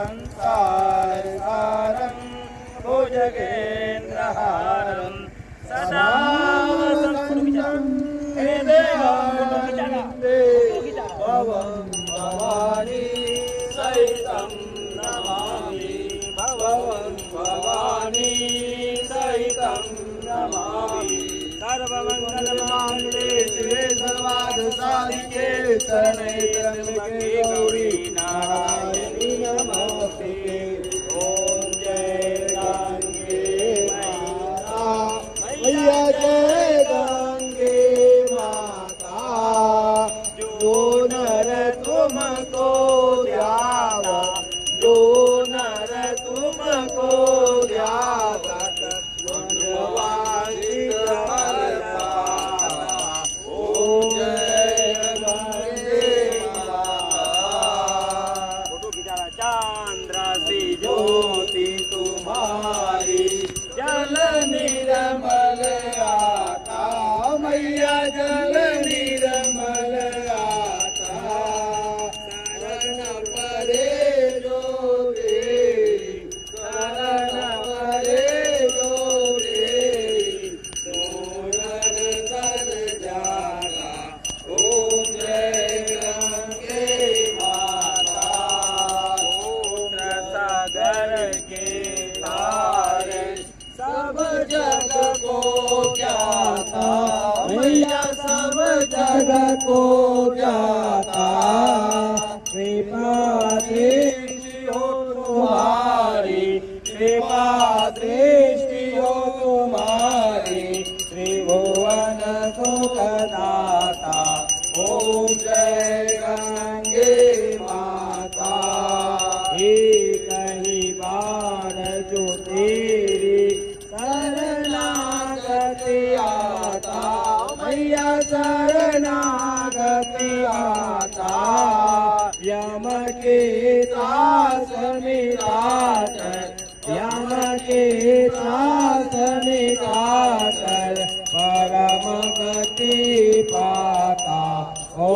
संसारसारं भुजगेन्द्रहारं सदा वसन्तं हृदयानन्दे भवं भवानी सहितं नमामि भवं भवानी सहितं नमामि सर्वमङ्गलमाङ्गल्ये शिवे सर्वार्थसाधिके शरण्ये त्र्यम्बके गौरी नारायणी नमोस्तुते। ओम जय गंगे माता मैया जय गंगे माता जो नर तुमको ध्यावा जो नर तुमको ध्यावा ज्योति तुम्हारी जल निर्मल आता मैया जल निर्मल आता शरण परे जो तेरी शरण परे जो तेरी सोनर कर जागा। ओम जय गंगे माता सागर के तारे सब जग को ज्ञाता मैया सब जग को ज्ञाता कृपा दृष्टि हो तुम्हारी कृपा दृष्टि हो तुम्हारी त्रिभुवन सुखदाता। ओम जय गंगे माता कहीं बार जो तेरी शरणागति आता मैया शरणागति आता यम के दास मिटाकर यम के दास मिटाकर परम गति पाता। ओ